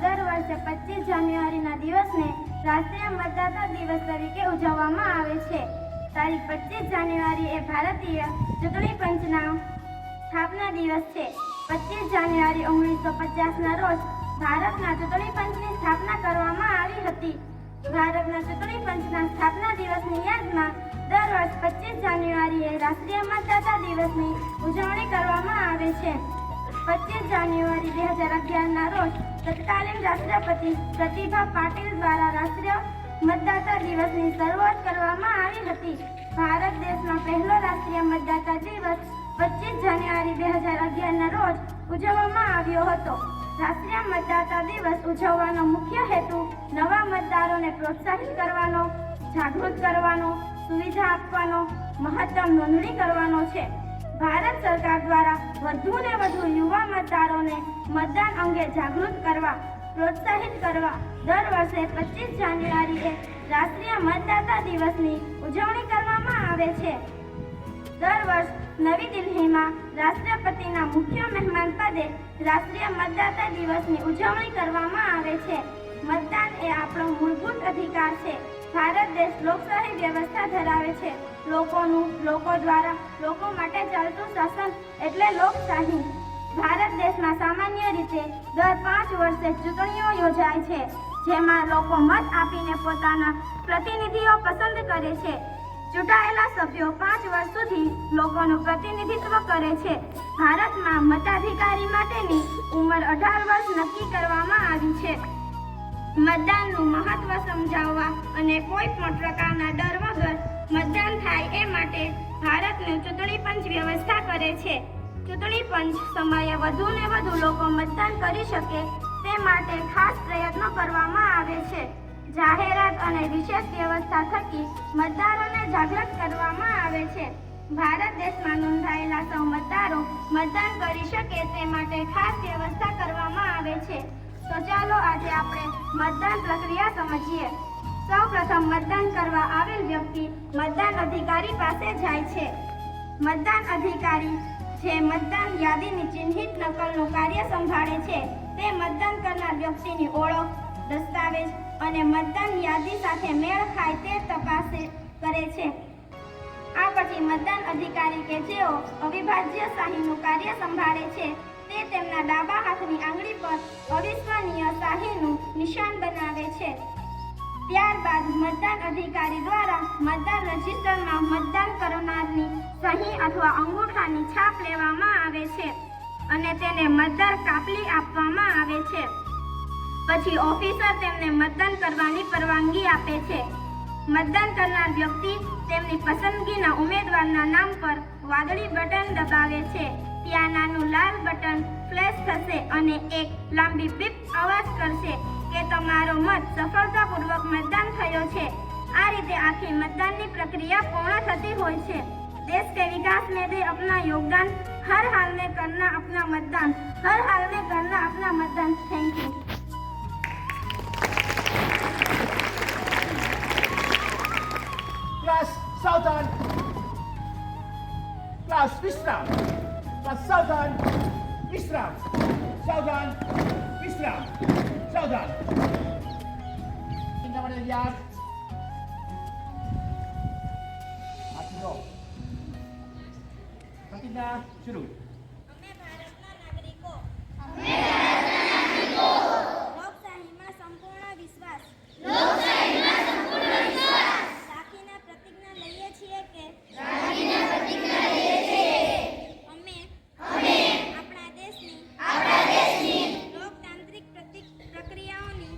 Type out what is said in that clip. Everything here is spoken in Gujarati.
દર વર્ષે 25 જાન્યુઆરીના દિવસને રાષ્ટ્રીય મતદાતા દિવસ તરીકે ઉજવવામાં આવે છે. તારીખ 25 જાન્યુઆરી એ ભારતીય ચૂંટણી પંચના સ્થાપના દિવસ છે. 25 જાન્યુઆરી 1950ના રોજ ભારતના ચૂંટણી પંચની સ્થાપના કરવામાં આવી હતી. ભારતના ચૂંટણી પંચના સ્થાપના દિવસની યાદમાં દર વર્ષ 25 જાન્યુઆરીએ રાષ્ટ્રીય મતદાતા દિવસની ઉજવણી કરવામાં આવે છે. 25 જાન્યુઆરી 2011ના રોજ તત્કાલીન રાષ્ટ્રપતિ પ્રતિભા પાટીલ દ્વારા રાષ્ટ્રીય મતદાતા દિવસની શરૂઆત કરવામાં આવી હતી. ભારત દેશનો પહેલો રાષ્ટ્રીય મતદાતા દિવસ 25 જાન્યુઆરી 2011ના રોજ ઉજવવામાં આવ્યો હતો. રાષ્ટ્રીય મતદાતા દિવસ ઉજવવાનો મુખ્ય હેતુ નવા મતદારોને પ્રોત્સાહિત કરવાનો, જાગૃત કરવાનો, સુવિધા આપવાનો, મહત્તમ નોંધણી કરવાનો છે. ભારત સરકાર દ્વારા વધુને વધુ યુવા મતદારોને મતદાન અંગે જાગૃત કરવા, પ્રોત્સાહિત કરવા દર વર્ષે 25 જાન્યુઆરીએ રાષ્ટ્રીય મતદાતા દિવસની ઉજવણી કરવામાં આવે છે. દર વર્ષ નવી દિલ્હીમાં રાષ્ટ્રપતિના મુખ્ય મહેમાન પદે રાષ્ટ્રીય મતદાતા દિવસની ઉજવણી કરવામાં આવે છે. મતદાન એ આપણો મૂળભૂત અધિકાર છે. ભારત દેશ લોકશાહી વ્યવસ્થા ધરાવે છે. લોકોનું, લોકો દ્વારા, લોકો માટે ચાલતું શાસન એટલે લોકશાહી. ભારત દેશમાં સામાન્ય રીતે દર 5 વર્ષે ચૂંટણીઓ યોજાય છે, જેમાં લોકો મત આપીને પોતાના પ્રતિનિધિઓ પસંદ કરે છે. ચૂંટાયેલા સભ્યો 5 વર્ષ સુધી લોકોનું પ્રતિનિધિત્વ કરે છે. ભારતમાં મતાધિકારી માટેની ઉંમર 18 વર્ષ નક્કી કરવામાં આવી છે. મતદાનનું મહત્વ સમજાવવા અને કોઈ પણ પ્રકારના ડર વગર મતદાન થાય એ માટે ભારતનું ચૂંટણી પંચ વ્યવસ્થા કરે છે. ચૂંટણી પંચ સમયે વધુને વધુ લોકો મતદાન કરી શકે તે માટે ખાસ પ્રયત્નો કરવામાં આવે છે. જાહેરાત અને વિશેષ વ્યવસ્થા થકી મતદારોને જાગૃત કરવામાં આવે છે. ભારત દેશમાં નોંધાયેલા સૌ મતદારો મતદાન કરી શકે તે માટે ખાસ વ્યવસ્થા કરવામાં આવે છે. તો ચાલો આજે આપણે મતદાન પ્રક્રિયા સમજીએ. સૌપ્રથમ મતદાન કરવા આવેલ વ્યક્તિ મતદાન અધિકારી પાસે જાય છે. મતદાન અધિકારી જે મતદાન યાદીની ચિહ્નિત નકલનું કાર્ય સંભાળે છે, તે મતદાન કરનાર વ્યક્તિની ઓળખ, દસ્તાવેજ અને મતદાન યાદી સાથે મેળ ખાય તે તપાસ કરે છે. આ પછી મતદાન અધિકારી કે જેઓ અવિભાજ્ય શાહીનું કાર્ય સંભાળે છે, તે તેમના ડાબા હાથની આંગળી પર અવિશ્વસનીય શાહીનું નિશાન બનાવે છે. ત્યારબાદ મતદાન અધિકારી દ્વારા મતદાર રજિસ્ટરમાં મતદાન કરનારની સહી અથવા અંગૂઠાની છાપ લેવામાં આવે છે અને તેને મતદાર કાપલી આપવામાં આવે છે. પછી ઓફિસર તેમને મતદાન કરવાની પરવાનગી આપે છે. મતદાન કરનાર વ્યક્તિ તેમની પસંદગીના ઉમેદવારના નામ પર વાદળી બટન દબાવે છે. ત્યાં નાનું લાલ બટન ફ્લેશ થશે અને એક લાંબી બીપ અવાજ કરશે કે તમારો મત સફળતાપૂર્વક મતદાન થયો છે. આ રીતે આખી મતદાનની પ્રક્રિયા પૂર્ણ થતી હોય છે. देश के विकास में दे अपना योगदान, हर हाल में करना अपना मतदान, हर हाल में करना अपना मतदान. Thank you. Class Southern, Class Visram, Class Southern, Visram, Southern, Visram, Southern. Kita pada lihat. Ayo. Kita शुरू. અમે ભારતના નાગરિકો લોકશાહીમાં સંપૂર્ણ વિશ્વાસ રાખીને પ્રતિજ્ઞા લઈએ છીએ કે અમે આપણા દેશની લોકતાંત્રિક પ્રક્રિયાઓની